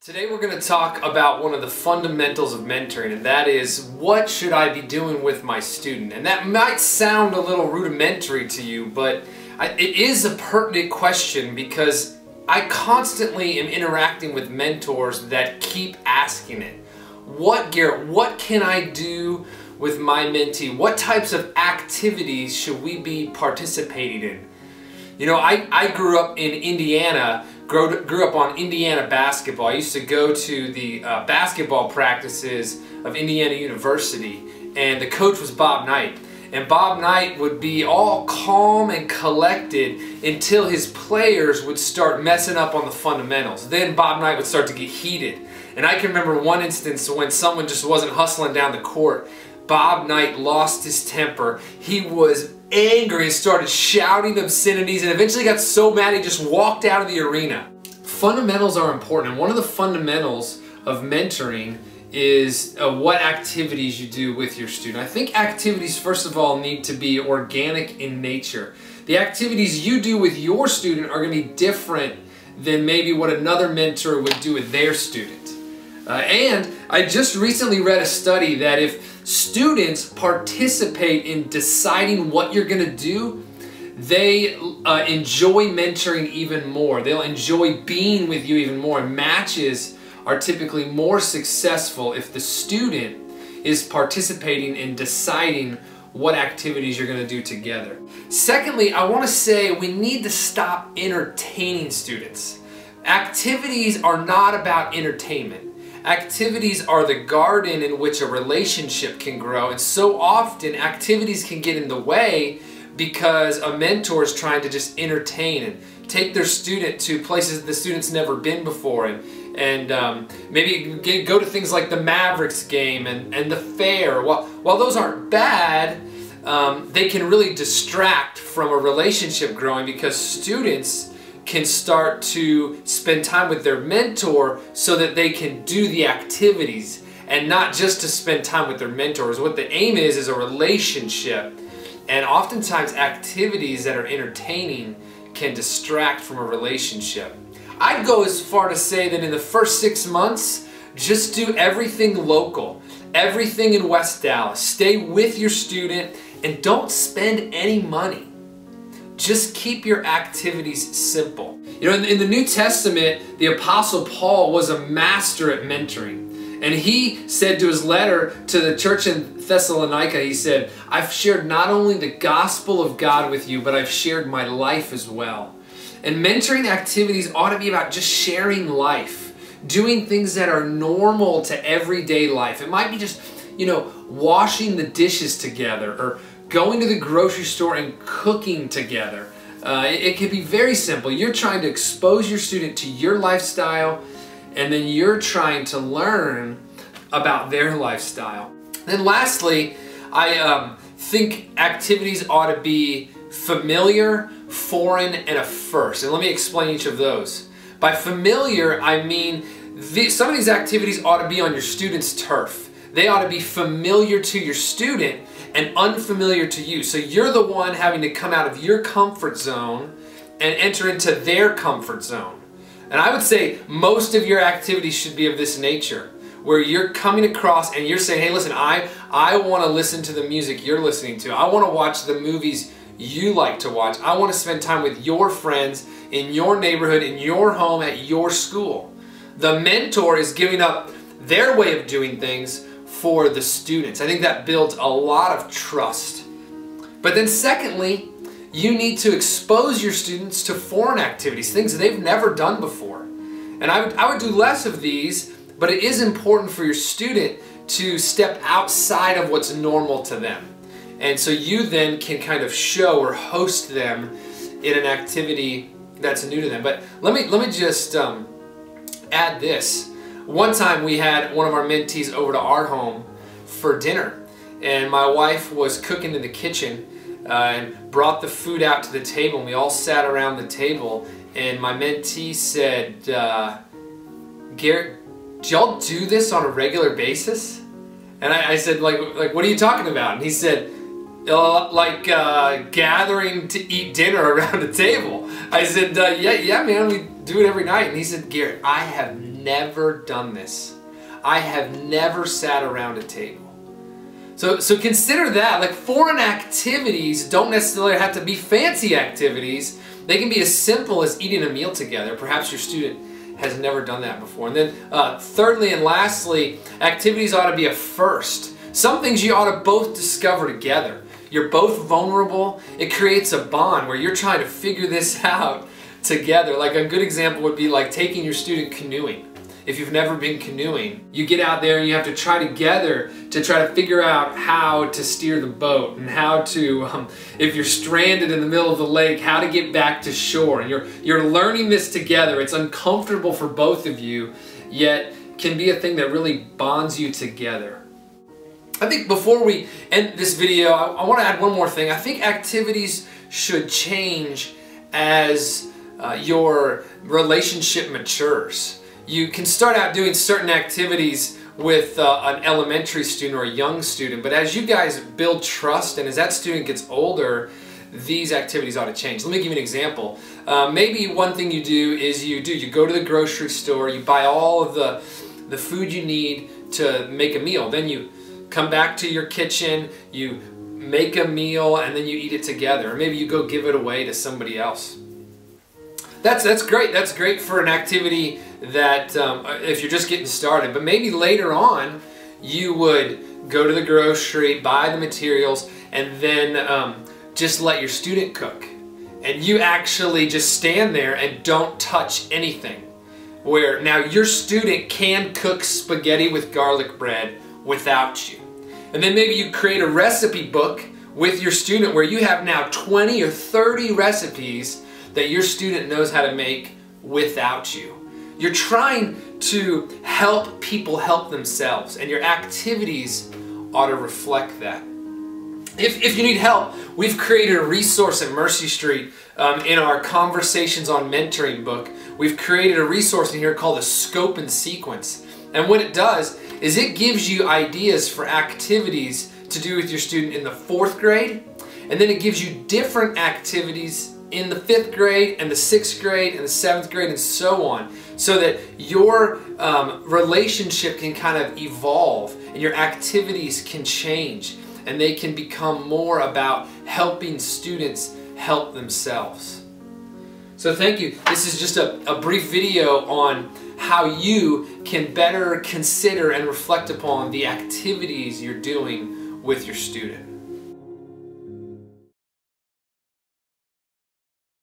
Today we're going to talk about one of the fundamentals of mentoring, and that is, what should I be doing with my student? And that might sound a little rudimentary to you, but it is a pertinent question because I constantly am interacting with mentors that keep asking it. Garrett, what can I do with my mentee? What types of activities should we be participating in? You know, I grew up in Indiana, grew up on Indiana basketball. I used to go to the basketball practices of Indiana University, and the coach was Bob Knight. And Bob Knight would be all calm and collected until his players would start messing up on the fundamentals. Then Bob Knight would start to get heated. And I can remember one instance when someone just wasn't hustling down the court. Bob Knight lost his temper. He was angry and started shouting obscenities, and eventually got so mad he just walked out of the arena. Fundamentals are important, and one of the fundamentals of mentoring is what activities you do with your student. I think activities, first of all, need to be organic in nature. The activities you do with your student are going to be different than maybe what another mentor would do with their student. And I just recently read a study that if students participate in deciding what you're going to do, they enjoy mentoring even more. They'll enjoy being with you even more. Matches are typically more successful if the student is participating in deciding what activities you're going to do together. Secondly, I want to say we need to stop entertaining students. Activities are not about entertainment. Activities are the garden in which a relationship can grow, and so often activities can get in the way because a mentor is trying to just entertain and take their student to places the student's never been before, and maybe go to things like the Mavericks game and the fair. While those aren't bad, they can really distract from a relationship growing because students can start to spend time with their mentor so that they can do the activities and not just to spend time with their mentors. What the aim is a relationship, and oftentimes activities that are entertaining can distract from a relationship. I'd go as far to say that in the first 6 months, just do everything local, everything in West Dallas. Stay with your student and don't spend any money. Just keep your activities simple. You know, in the New Testament, the Apostle Paul was a master at mentoring. And he said to his letter to the church in Thessalonica, he said, I've shared not only the gospel of God with you, but I've shared my life as well. And mentoring activities ought to be about just sharing life, doing things that are normal to everyday life. It might be just, you know, washing the dishes together, or going to the grocery store and cooking together. It can be very simple. You're trying to expose your student to your lifestyle, and then you're trying to learn about their lifestyle. Then lastly, I think activities ought to be familiar, foreign, and a first. And let me explain each of those. By familiar, I mean some of these activities ought to be on your student's turf. They ought to be familiar to your student and unfamiliar to you. So you're the one having to come out of your comfort zone and enter into their comfort zone. And I would say most of your activities should be of this nature, where you're coming across and you're saying, hey, listen, I want to listen to the music you're listening to. I want to watch the movies you like to watch. I want to spend time with your friends in your neighborhood, in your home, at your school. The mentor is giving up their way of doing things for the students. I think that builds a lot of trust. But then secondly, you need to expose your students to foreign activities, things they've never done before. And I would do less of these, but it is important for your student to step outside of what's normal to them. And so you then can kind of show or host them in an activity that's new to them. But let me just add this. One time we had one of our mentees over to our home for dinner, and my wife was cooking in the kitchen and brought the food out to the table, and we all sat around the table, and my mentee said, Garrett, do y'all do this on a regular basis? And I said, like what are you talking about? And he said, gathering to eat dinner around a table. I said, yeah man, we do it every night. And he said, Garrett, I have never done this. I have never sat around a table. So consider that. Like, foreign activities don't necessarily have to be fancy activities. They can be as simple as eating a meal together. Perhaps your student has never done that before. And then thirdly and lastly, activities ought to be a first. Some things you ought to both discover together. You're both vulnerable. It creates a bond where you're trying to figure this out together. Like, a good example would be like taking your student canoeing. If you've never been canoeing, you get out there and you have to try together to try to figure out how to steer the boat and how to, if you're stranded in the middle of the lake, how to get back to shore. And you're learning this together. It's uncomfortable for both of you, yet can be a thing that really bonds you together. I think before we end this video, I want to add one more thing. I think activities should change as your relationship matures. You can start out doing certain activities with an elementary student or a young student, but as you guys build trust and as that student gets older, these activities ought to change. Let me give you an example. Maybe one thing you do is you go to the grocery store, you buy all of the food you need to make a meal. Then you come back to your kitchen, you make a meal, and then you eat it together. Or maybe you go give it away to somebody else. That's great. That's great for an activity that if you're just getting started. But maybe later on, you would go to the grocery, buy the materials, and then just let your student cook. And you actually just stand there and don't touch anything. Where now your student can cook spaghetti with garlic bread without you. And then maybe you create a recipe book with your student where you have now 20 or 30 recipes that your student knows how to make without you. You're trying to help people help themselves, and your activities ought to reflect that. If you need help, we've created a resource at Mercy Street in our Conversations on Mentoring book. We've created a resource in here called a Scope and Sequence. And what it does is it gives you ideas for activities to do with your student in the 4th grade, and then it gives you different activities in the 5th grade and the 6th grade and the 7th grade and so on, so that your relationship can kind of evolve and your activities can change and they can become more about helping students help themselves. So thank you. This is just a brief video on how you can better consider and reflect upon the activities you're doing with your student.